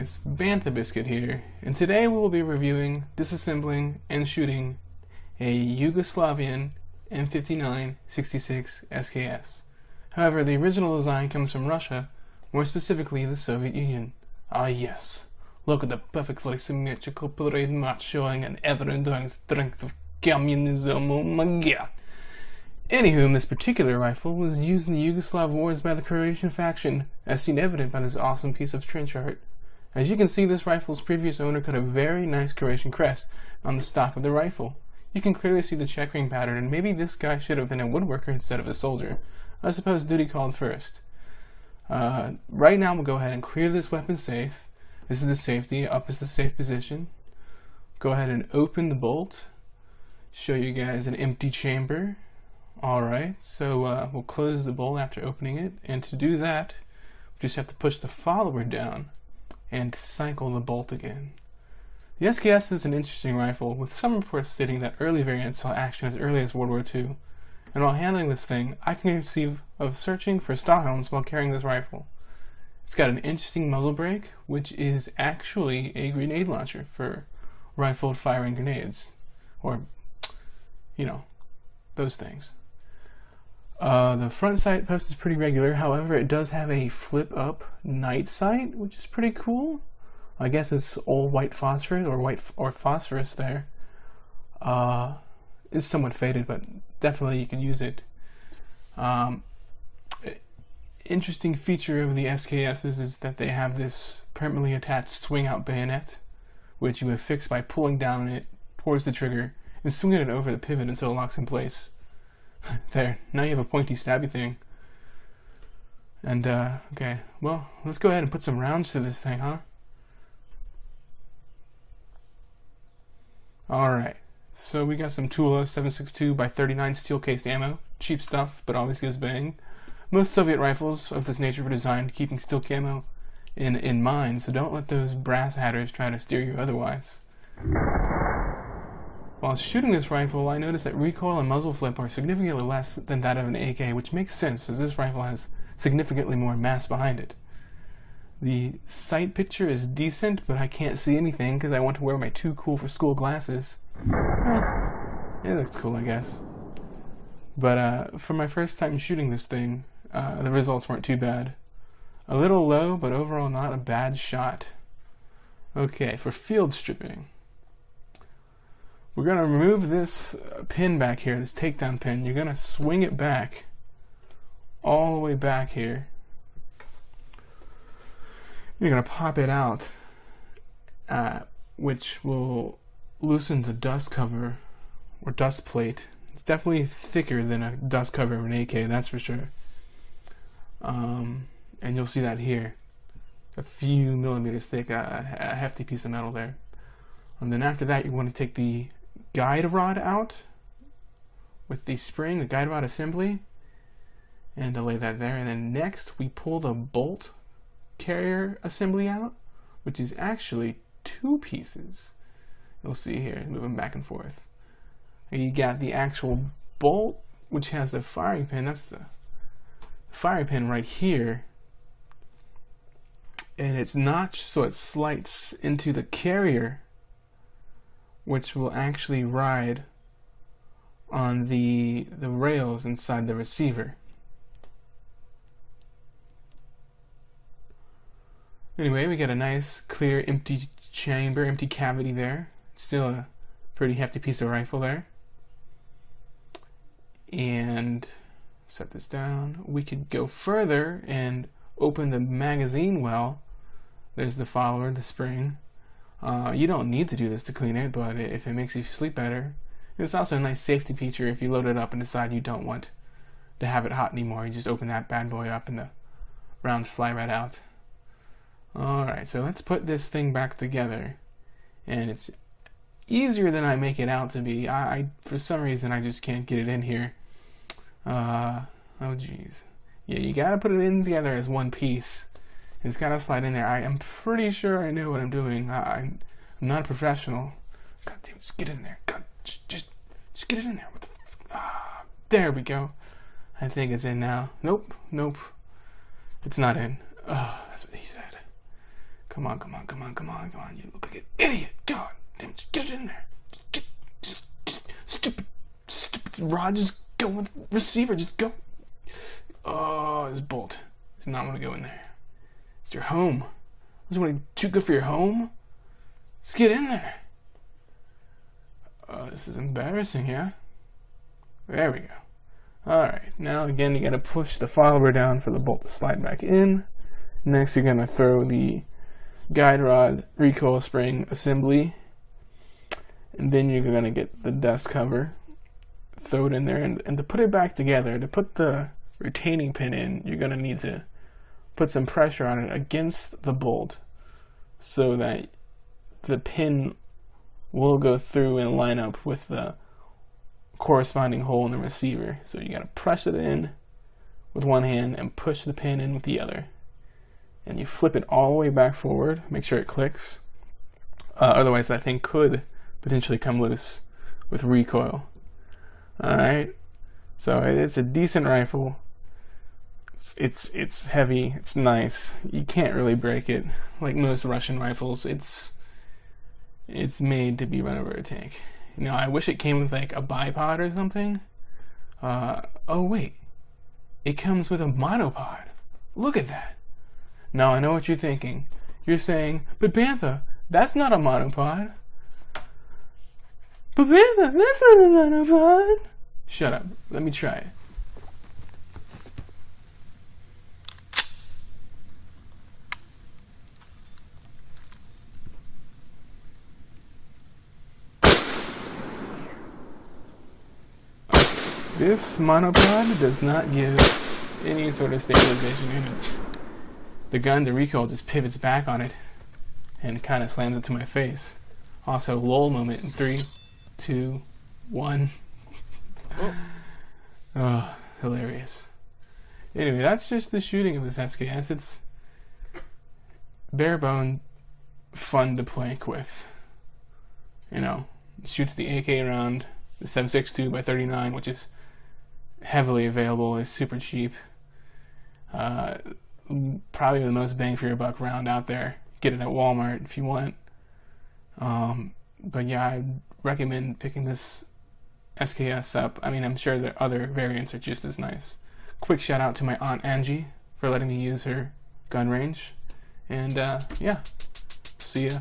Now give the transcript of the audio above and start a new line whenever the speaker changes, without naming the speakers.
guys, Bantha Biscuit here, and today we will be reviewing, disassembling, and shooting a Yugoslavian M59-66 SKS. However, the original design comes from Russia, more specifically the Soviet Union. Ah yes, look at the perfectly symmetrical parade march showing an ever-enduring strength of communism, oh my god. Anywho, this particular rifle was used in the Yugoslav wars by the Croatian faction, as seen evident by this awesome piece of trench art. As you can see, this rifle's previous owner cut a very nice Croatian crest on the stock of the rifle. You can clearly see the checkering pattern, and maybe this guy should have been a woodworker instead of a soldier. I suppose duty called first. Right now we'll go ahead and clear this weapon safe. This is the safety, up is the safe position. Go ahead and open the bolt. Show you guys an empty chamber. Alright, so we'll close the bolt after opening it, and to do that, we just have to push the follower down and cycle the bolt again. The SKS is an interesting rifle, with some reports stating that early variants saw action as early as World War II, and while handling this thing, I can conceive of searching for Stockholms while carrying this rifle. It's got an interesting muzzle brake, which is actually a grenade launcher for rifled firing grenades, or, you know, those things. The front sight post is pretty regular, however it does have a flip up night sight, which is pretty cool. I guess it's old white phosphorus or phosphorus there. It's somewhat faded, but definitely you can use it. Interesting feature of the SKSs is that they have this permanently attached swing out bayonet, which you affix by pulling down on it towards the trigger and swinging it over the pivot until it locks in place. There, now you have a pointy stabby thing. And, okay, well, let's go ahead and put some rounds to this thing, huh? Alright, so we got some Tula 7.62x39 steel-cased ammo. Cheap stuff, but always gives bang. Most Soviet rifles of this nature were designed keeping steel camo in mind, so don't let those brass hatters try to steer you otherwise. While shooting this rifle, I noticed that recoil and muzzle flip are significantly less than that of an AK, which makes sense as this rifle has significantly more mass behind it. The sight picture is decent, but I can't see anything because I want to wear my too cool for school glasses. It looks cool, I guess. But for my first time shooting this thing, the results weren't too bad. A little low, but overall not a bad shot. Okay, for field stripping. We're going to remove this pin back here, this takedown pin. You're going to swing it back, all the way back here. You're going to pop it out, which will loosen the dust cover, or dust plate. It's definitely thicker than a dust cover of an AK, that's for sure. And you'll see that here. A few millimeters thick, a hefty piece of metal there. And then after that, you want to take the guide rod out with the spring, the guide rod assembly, and lay that there. And then next we pull the bolt carrier assembly out, which is actually two pieces. You'll see here, moving back and forth. And you got the actual bolt, which has the firing pin. That's the firing pin right here, and it's notched so it slides into the carrier, which will actually ride on the rails inside the receiver. Anyway, we got a nice clear empty chamber, empty cavity there. Still a pretty hefty piece of rifle there. And set this down. We could go further and open the magazine well. There's the follower, the spring. You don't need to do this to clean it, but if it makes you sleep better. It's also a nice safety feature if you load it up and decide you don't want to have it hot anymore. You just open that bad boy up and the rounds fly right out. Alright, so let's put this thing back together. And it's easier than I make it out to be. For some reason, I just can't get it in here. Oh geez. Yeah, you gotta put it in together as one piece. It's gotta slide in there. I am pretty sure I know what I'm doing. I'm not a professional. God damn, just get in there. God, just get it in there. What the there we go. I think it's in now. Nope. It's not in. That's what he said. Come on. You look like an idiot. God damn it. Just get it in there. Stupid rod. Just go with receiver. Just go. Oh, this bolt does not want to go in there. It's your home. Is it too good for your home? Let's get in there. This is embarrassing, yeah? There we go. Alright, now again you gotta push the follower down for the bolt to slide back in. Next you're gonna throw the guide rod recoil spring assembly. And then you're gonna get the dust cover, throw it in there, and to put it back together, to put the retaining pin in, you're gonna need to put some pressure on it against the bolt so that the pin will go through and line up with the corresponding hole in the receiver. So you gotta press it in with one hand and push the pin in with the other. And you flip it all the way back forward, make sure it clicks. Otherwise that thing could potentially come loose with recoil. Alright, so it's a decent rifle. It's heavy, it's nice. You can't really break it. Like most Russian rifles, it's made to be run over a tank. You know, I wish it came with like a bipod or something. Oh wait, it comes with a monopod. Look at that. Now I know what you're thinking. You're saying, but Bantha, that's not a monopod. But Bantha, that's not a monopod. Shut up, let me try it. This monopod does not give any sort of stabilization in it. The gun, the recoil just pivots back on it and kind of slams it to my face. Also, lull moment in 3, 2, 1. Oh, hilarious. Anyway, that's just the shooting of this SKS. It's bare bone fun to plank with. You know, it shoots the AK round, the 7.62 by 39, which is heavily available, is super cheap. Probably the most bang for your buck round out there. Get it at Walmart if you want. But yeah, I recommend picking this SKS up. I mean, I'm sure the other variants are just as nice. Quick shout out to my Aunt Angie for letting me use her gun range. And yeah, see ya.